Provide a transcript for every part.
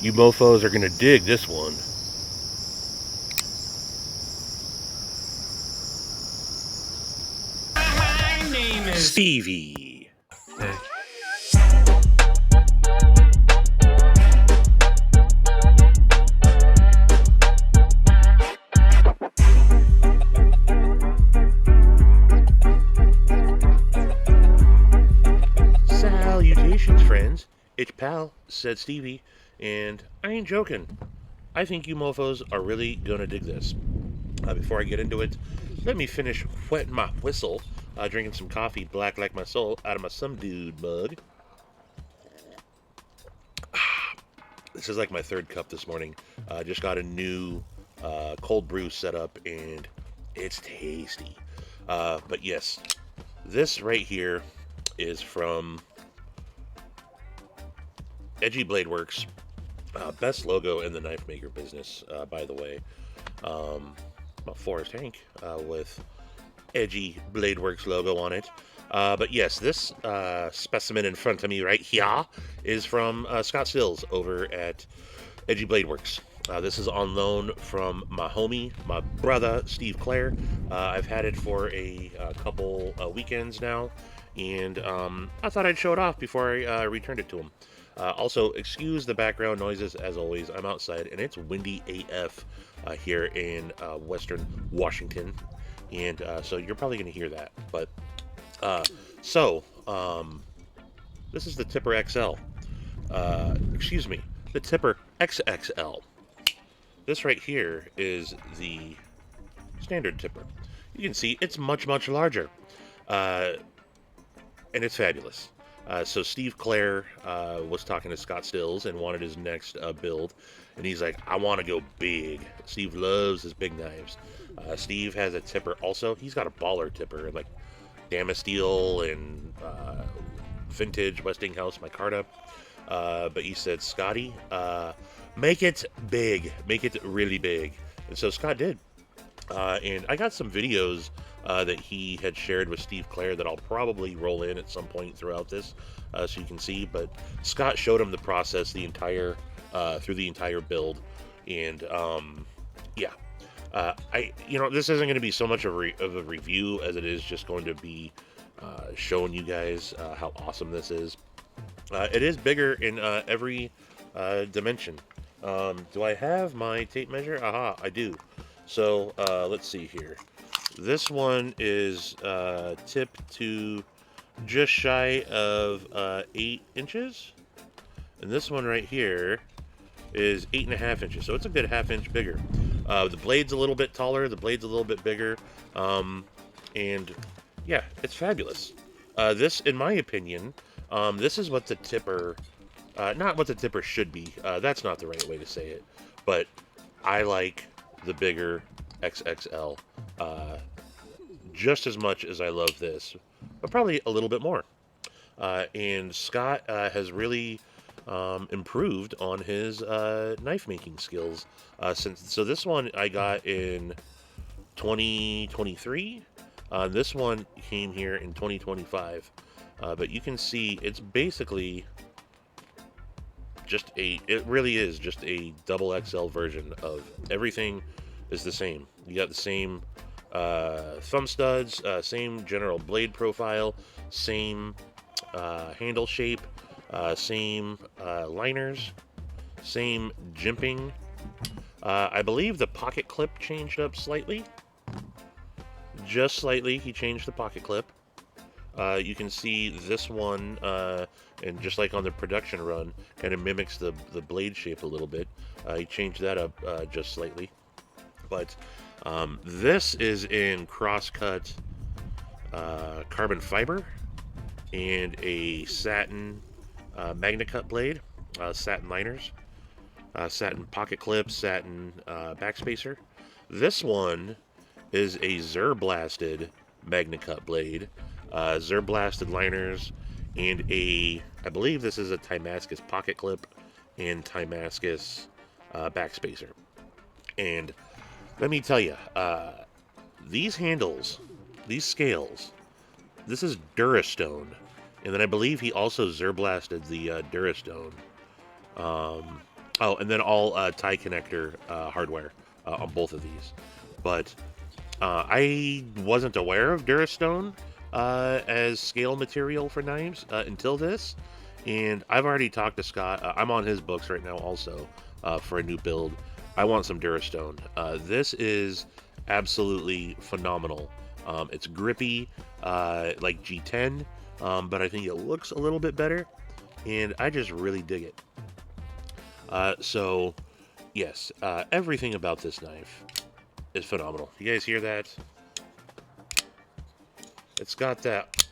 You mofos are gonna dig this one. My name is Stevie. Salutations, friends. It's pal, said Stevie, and I ain't joking. I think you mofos are really gonna dig this. Before I get into it, let me finish wetting my whistle, drinking some coffee black like my soul out of my some dude mug. This is like my third cup this morning. Just got a new cold brew set up, and it's tasty. But yes, this right here is from Edgy Bladeworks. Best logo in the knife maker business, by the way. A Forrest Hank with Edgy Bladeworks logo on it. But yes, this specimen in front of me right here is from Scott Stills over at Edgy Bladeworks. This is on loan from my homie, my brother, Steve Cler. I've had it for a couple weekends now, and I thought I'd show it off before I returned it to him. Also, excuse the background noises as always. I'm outside, and it's windy AF here in Western Washington, and so you're probably going to hear that. But so, this is the Tipper XL. Excuse me, the Tipper XXL. This right here is the standard tipper. You can see it's much, much larger. Uh, and it's fabulous. So Steve Cler was talking to Scott Stills and wanted his next build. And he's like, I want to go big. Steve loves his big knives. Steve has a tipper also. He's got a baller tipper, like Damasteel and vintage Westinghouse micarta. But he said, Scotty, make it big. Make it really big. And so Scott did. And I got some videos that he had shared with Steve Cler that I'll probably roll in at some point throughout this, so you can see. But Scott showed him the process, through the entire build, and yeah, this isn't going to be so much of a review as it is just going to be showing you guys how awesome this is. It is bigger in every dimension. Do I have my tape measure? Aha, I do. So let's see here. This one is tipped to just shy of 8 inches. And this one right here is 8.5 inches. So it's a good half-inch bigger. The blade's a little bit taller. The blade's a little bit bigger. And yeah, it's fabulous. This, in my opinion, this is what the tipper, not what the tipper should be. That's not the right way to say it. But I like the bigger XXL just as much as I love this, but probably a little bit more. And Scott has really improved on his knife making skills so this one I got in 2023. This one came here in 2025. But you can see it's basically it really is just a double XL version of everything is the same. You got the same thumb studs, same general blade profile, same handle shape, same liners, same jimping. I believe the pocket clip changed up slightly. Just slightly, he changed the pocket clip. You can see this one, and just like on the production run, kind of mimics the blade shape a little bit. He changed that up just slightly. But this is in cross-cut carbon fiber and a satin MagnaCut blade, satin liners, satin pocket clip, satin backspacer. This one is a Zer-blasted MagnaCut blade, Zer-blasted liners, and I believe this is a Timascus pocket clip and Timascus backspacer. And let me tell you, these handles, these scales, this is Durastone. And then I believe he also Zer-blasted the Durastone. Oh, and then all tie connector hardware on both of these. But I wasn't aware of Durastone as scale material for knives until this, and I've already talked to Scott. I'm on his books right now also for a new build. I want some Durastone. This is absolutely phenomenal. It's grippy like G10, but I think it looks a little bit better, and I just really dig it. So, yes, everything about this knife is phenomenal. You guys hear that? It's got that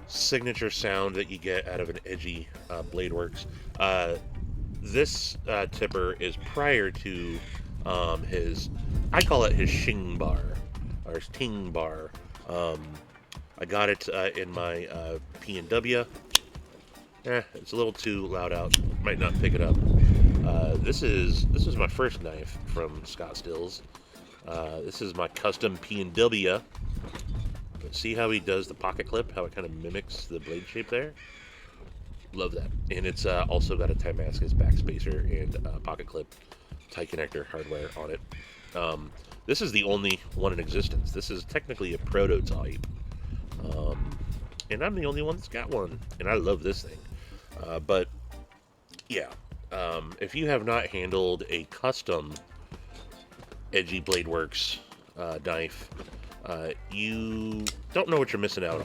signature sound that you get out of an Edgy Bladeworks. This tipper is prior to his, I call it his shing bar, or his ting bar. I got it in my P&W. It's a little too loud out. Might not pick it up. This is my first knife from Scott Stills. This is my custom P&W. See how he does the pocket clip? How it kind of mimics the blade shape there? Love that. And it's also got a Damascus backspacer and pocket clip tie connector hardware on it. This is the only one in existence. This is technically a prototype. And I'm the only one that's got one. And I love this thing. But, yeah. If you have not handled a custom Edgy Bladeworks knife, you don't know what you're missing out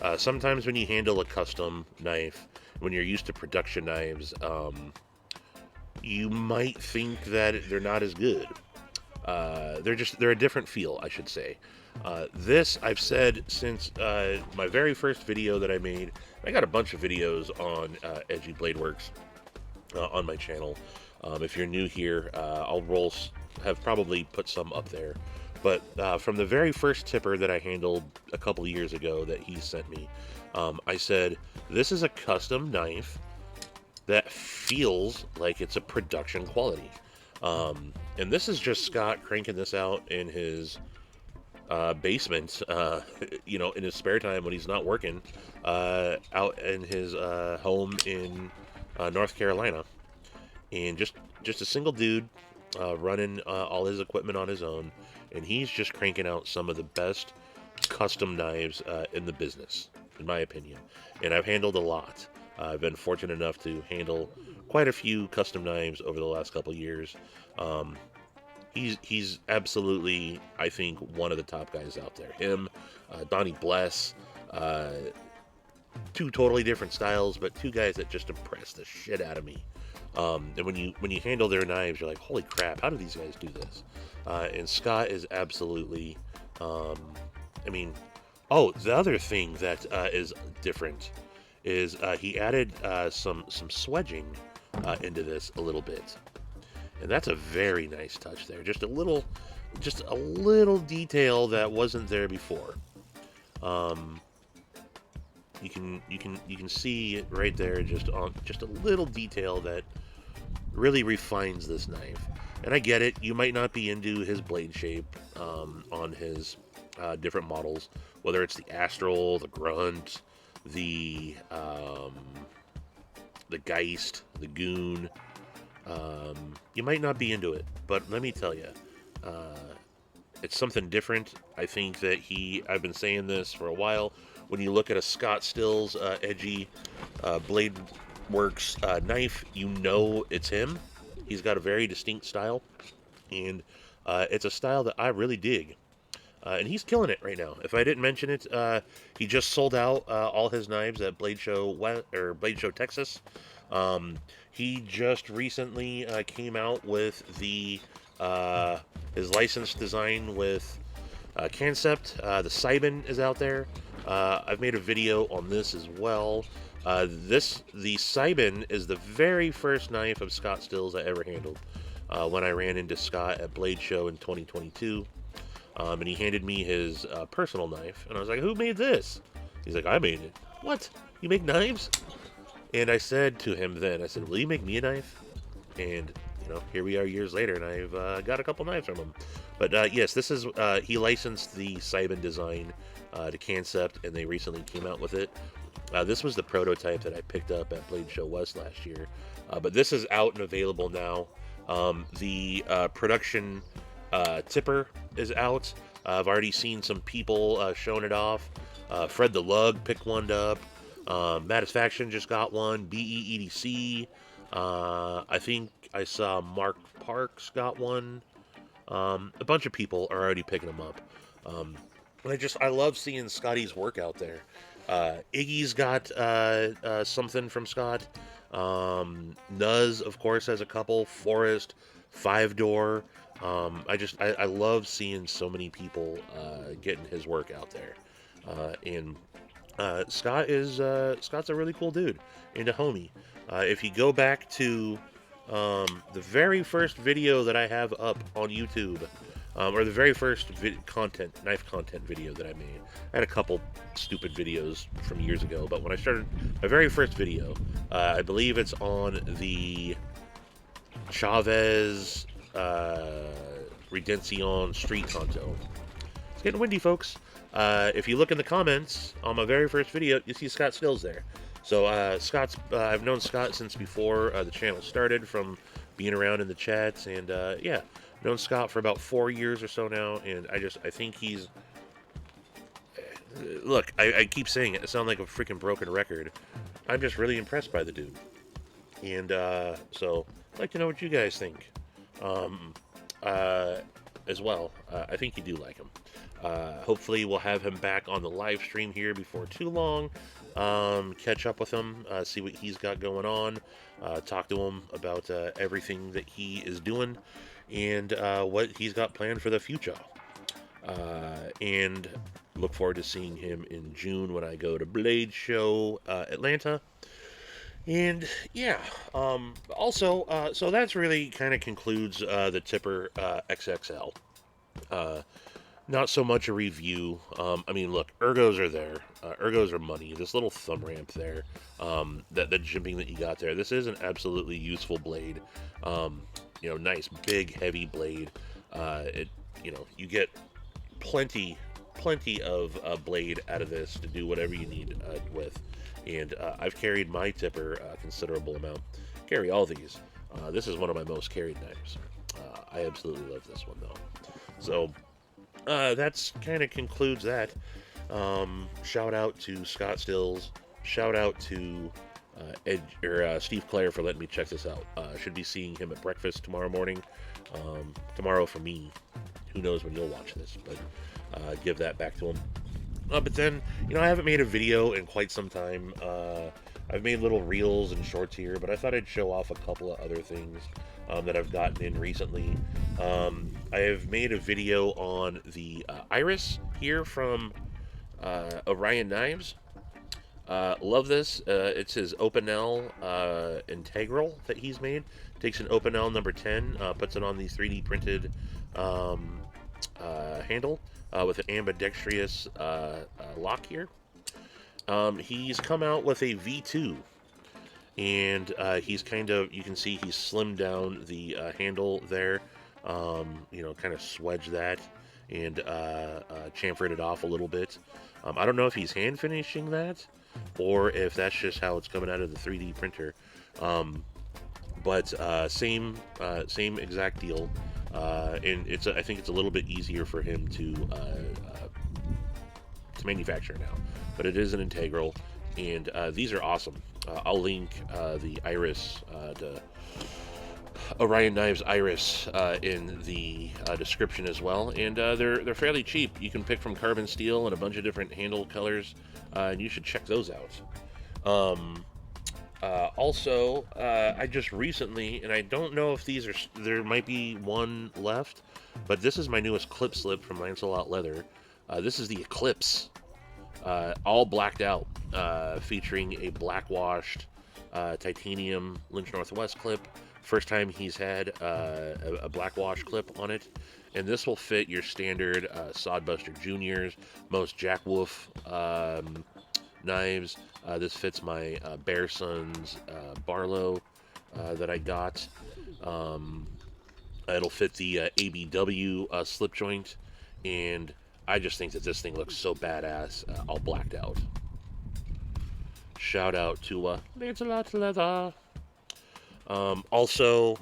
on. Sometimes when you handle a custom knife, when you're used to production knives, you might think that they're not as good. They're a different feel, I should say. This I've said since my very first video that I made. I got a bunch of videos on Edgy Bladeworks on my channel. If you're new here, have probably put some up there. But from the very first tipper that I handled a couple years ago that he sent me, I said, this is a custom knife that feels like it's a production quality. And this is just Scott cranking this out in his basement, in his spare time when he's not working, out in his home in North Carolina. And just a single dude running all his equipment on his own. And he's just cranking out some of the best custom knives in the business, in my opinion. And I've handled a lot. I've been fortunate enough to handle quite a few custom knives over the last couple years. He's absolutely, I think, one of the top guys out there. Him, Donnie Bless, two totally different styles, but two guys that just impress the shit out of me. And when you handle their knives, you're like, holy crap, how do these guys do this? And Scott is absolutely, the other thing that is different is he added some swedging into this a little bit, and that's a very nice touch there. Just a little detail that wasn't there before. You can see it right there, just a little detail that really refines this knife. And I get it, you might not be into his blade shape on his different models, whether it's the Astral, the Grunt, the Geist, the Goon. You might not be into it, but let me tell you, it's something different. I think that I've been saying this for a while. When you look at a Scott Stills Edgy Bladeworks knife, you know it's him. He's got a very distinct style, and it's a style that I really dig. And he's killing it right now. If I didn't mention it, he just sold out all his knives at Blade Show Texas. He just recently came out with his licensed design with Concept. The Sybin is out there. I've made a video on this as well. The Sybin is the very first knife of Scott Stills I ever handled when I ran into Scott at Blade Show in 2022. And he handed me his personal knife, and I was like, who made this? He's like, I made it. What? You make knives? And I said to him then, I said, will you make me a knife? And, here we are years later, and I've got a couple knives from him. But, yes, this is, he licensed the Sybin design to Concept, and they recently came out with it. This was the prototype that I picked up at Blade Show West last year, but this is out and available now. The production tipper is out. I've already seen some people showing it off. Fred the Lug picked one up. Matisfaction just got one. BEEDC. I think I saw Mark Parks got one. A bunch of people are already picking them up. I love seeing Scotty's work out there. Iggy's got something from Scott. Nuz, of course, has a couple. Forrest, Five Door. I love seeing so many people getting his work out there. And Scott's a really cool dude and a homie. If you go back to the very first video that I have up on YouTube, or the very first knife content video that I made. I had a couple stupid videos from years ago, but when I started my very first video, I believe it's on the Chavez Redención Street Conto. It's getting windy, folks. If you look in the comments on my very first video, you see Scott Stills there. So I've known Scott since before the channel started, from being around in the chats, and yeah, known Scott for about 4 years or so now, and I think he's. Look, I keep saying it. I sound like a freaking broken record. I'm just really impressed by the dude, and so I'd like to know what you guys think, as well. I think you do like him. Hopefully, we'll have him back on the live stream here before too long. Catch up with him, see what he's got going on, talk to him about everything that he is doing, and what he's got planned for the future. And look forward to seeing him in June when I go to Blade Show Atlanta. And yeah, also, so that's really kind of concludes the Tipper XXL. Not so much a review. I mean, look, ergos are there. Ergos are money. This little thumb ramp there, that the jimping that you got there. This is an absolutely useful blade. Nice, big, heavy blade. You get plenty of blade out of this to do whatever you need with. And I've carried my tipper a considerable amount. Carry all these. This is one of my most carried knives. I absolutely love this one though. So. That's kind of concludes that. Shout out to Scott Stills. Shout out to Steve Cler for letting me check this out. Should be seeing him at breakfast tomorrow morning. Tomorrow for me. Who knows when you'll watch this, but give that back to him. But then, I haven't made a video in quite some time. I've made little reels and shorts here, but I thought I'd show off a couple of other things that I've gotten in recently. I have made a video on the Iris here from Orion Knives. Love this. It's his Opinel Integral that he's made. Takes an Opinel number 10, puts it on the 3D printed handle with an ambidextrous lock here. He's come out with a V2, and he's you can see he's slimmed down the handle there, kind of swedged that and chamfered it off a little bit. I don't know if he's hand finishing that or if that's just how it's coming out of the 3D printer. But same exact deal, and I think it's a little bit easier for him to manufacture now, but it is an integral, and these are awesome. I'll link the Iris, the Orion Knives Iris, in the description as well, and they're fairly cheap. You can pick from carbon steel and a bunch of different handle colors, and you should check those out. Also, I just recently, and I don't know if there might be one left, but this is my newest clip slip from Lancelot Leather. This is the Eclipse, all blacked out, featuring a black washed titanium Lynch Northwest clip. First time he's had a black wash clip on it, and this will fit your standard Sodbuster Juniors, most Jack Wolf knives. This fits my Bear Sons Barlow that I got. It'll fit the ABW slip joint, and I just think that this thing looks so badass, all blacked out. Shout out to Lancelot Leather. Also,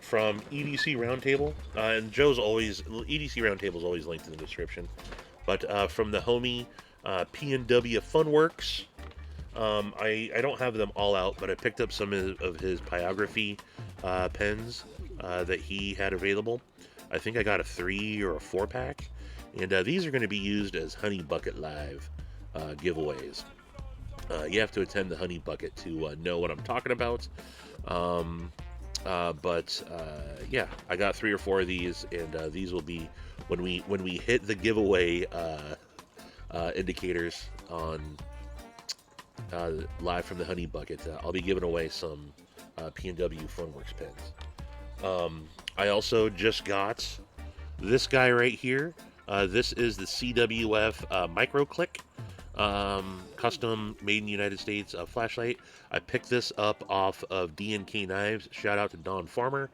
from EDC Roundtable, and Joe's always, EDC Roundtable is always linked in the description. But from the homie P&W Funworks, I don't have them all out, but I picked up some of his pyrography pens that he had available. I think I got a 3 or a 4 pack, and these are going to be used as Honey Bucket Live giveaways. You have to attend the Honey Bucket to know what I'm talking about. Yeah, I got 3 or 4 of these, and these will be when we hit the giveaway indicators on live from the Honey Bucket. I'll be giving away some P&W Funworks pens. I also just got this guy right here. This is the CWF Micro Click. Custom made in the United States flashlight. I picked this up off of D&K Knives. Shout out to Don Farmer.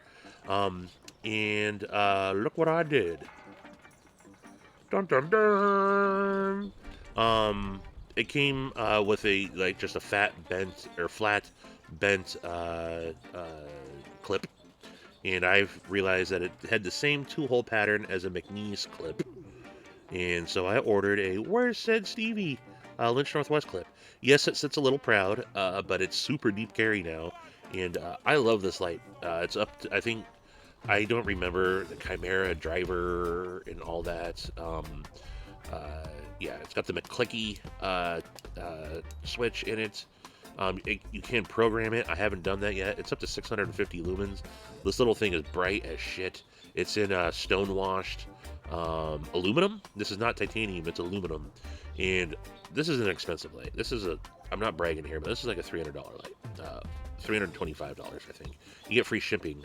And look what I did. Dun dun dun. It came with just a flat bent clip, and I've realized that it had the same 2-hole pattern as a McNeese clip, and so I ordered a "Where's said Stevie" Lynch Northwest clip. Yes, it sits a little proud, but it's super deep carry now, and I love this light. It's up to, I don't remember the Chimera driver and all that. Yeah, it's got the McClicky switch in it. You can program it. I haven't done that yet. It's up to 650 lumens. This little thing is bright as shit. It's in stone-washed aluminum. This is not titanium, it's aluminum. And this is an expensive light. I'm not bragging here, but this is like a $300 light. $325, I think. You get free shipping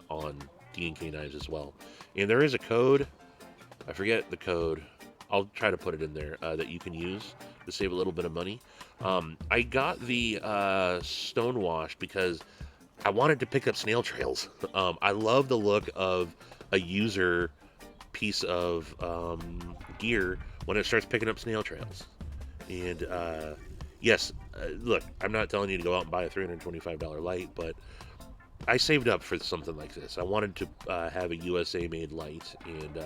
on D&K Knives as well. And there is a code. I forget the code. I'll try to put it in there that you can use to save a little bit of money. I got the Stonewash because I wanted to pick up snail trails. I love the look of a user piece of gear when it starts picking up snail trails. And yes, look, I'm not telling you to go out and buy a $325 light, but I saved up for something like this. I wanted to have a USA made light, and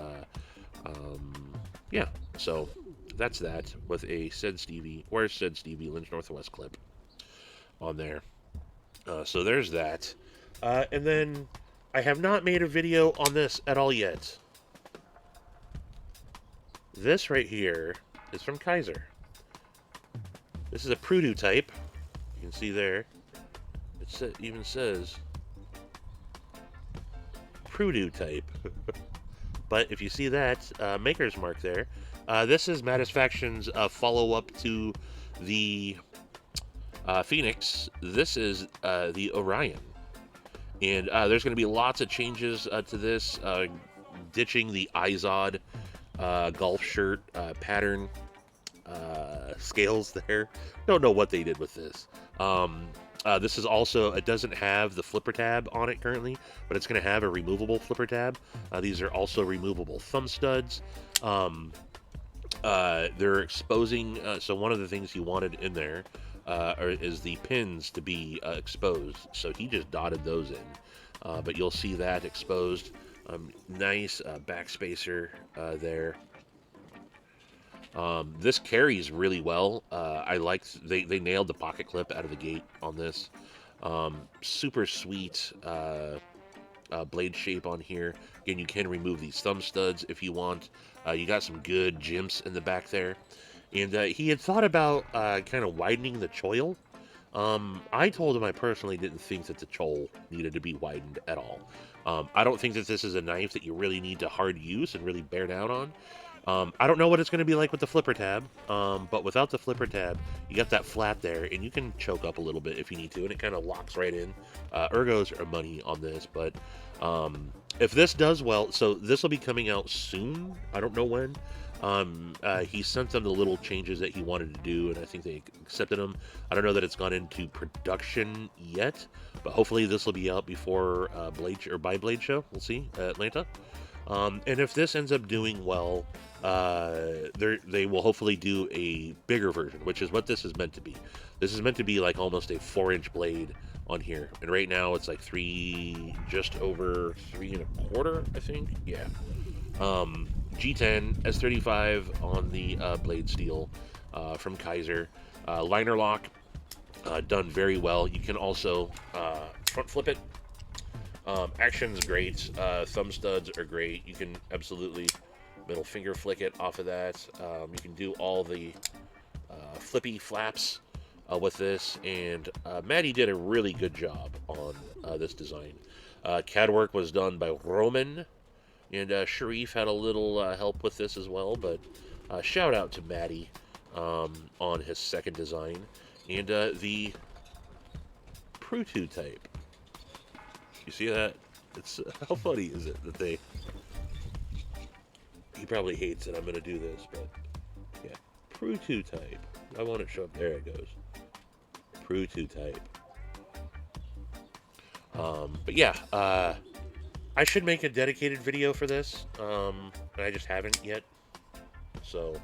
yeah, so that's that with a Said Stevie, Where's Said Stevie Lynch Northwest clip on there. So there's that. And then I have not made a video on this at all yet. This right here is from Kaiser. This is a Prudu type. You can see there. It even says Prudu type. But if you see that maker's mark there, this is Matisfaction's follow-up to the Phoenix. This is the Orion. And there's going to be lots of changes to this, ditching the Izod golf shirt pattern scales there. Don't know what they did with this. This is also, it doesn't have the flipper tab on it currently, but it's going to have a removable flipper tab. These are also removable thumb studs. They're exposing, so one of the things he wanted in there is the pins to be exposed. So he just dotted those in, but you'll see that exposed. Nice backspacer there. This carries really well. I liked, they nailed the pocket clip out of the gate on this. Super sweet blade shape on here. Again, you can remove these thumb studs if you want. You got some good jimps in the back there. And he had thought about kind of widening the choil. I told him I personally didn't think that the choil needed to be widened at all. I don't think that this is a knife that you really need to hard use and really bear down on. I don't know what it's going to be like with the flipper tab, but without the flipper tab, you got that flap there, and you can choke up a little bit if you need to, and it kind of locks right in. Ergos are money on this, but if this does well, so this will be coming out soon. I don't know when. He sent them the little changes that he wanted to do, and I think they accepted them. I don't know that it's gone into production yet, but hopefully this will be out before by Blade Show. We'll see, Atlanta. And if this ends up doing well, they will hopefully do a bigger version, which is what this is meant to be. This is meant to be like almost a 4-inch blade on here, and right now it's like just over 3.25, I think. Yeah. G10 S35 on the blade steel from Kaiser. Liner lock, done very well. You can also front flip it. Action's great. Thumb studs are great. You can absolutely middle finger flick it off of that. You can do all the flippy flaps with this, and Maddie did a really good job on this design. CAD work was done by Roman, and Sharif had a little help with this as well, but shout out to Maddie on his second design. And the prototype. You see that? It's how funny is it that he probably hates that I'm going to do this, but yeah, prototype. I want it to show up. There it goes. Prototype. But yeah, I should make a dedicated video for this, and I just haven't yet. So,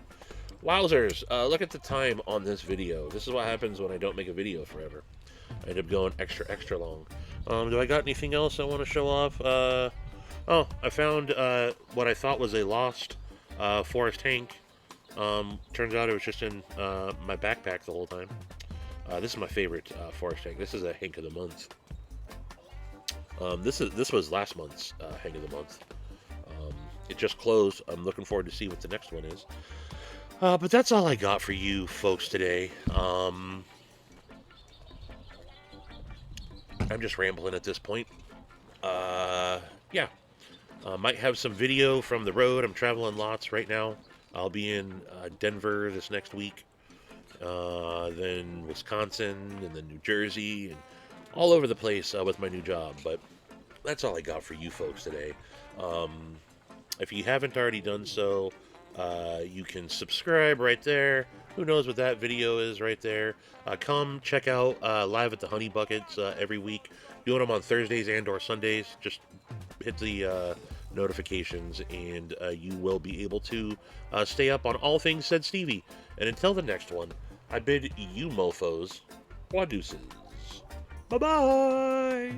wowzers, look at the time on this video. This is what happens when I don't make a video forever. I end up going extra long. Do I got anything else I want to show off? Oh, I found what I thought was a lost forest tank. Turns out it was just in my backpack the whole time. This is my favorite forest tank. This is a Hank of the Month. This was last month's Hank of the Month. It just closed. I'm looking forward to see what the next one is. But that's all I got for you folks today. I'm just rambling at this point. Yeah. Might have some video from the road. I'm traveling lots right now. I'll be in Denver this next week. Then Wisconsin, and then New Jersey, and all over the place with my new job. But that's all I got for you folks today. If you haven't already done so, you can subscribe right there. Who knows what that video is right there. Come check out Live at the Honey Buckets every week. Doing them on Thursdays and or Sundays. Just hit the notifications, and you will be able to stay up on all things said Stevie. And until the next one, I bid you mofos, wadeuces. Bye-bye!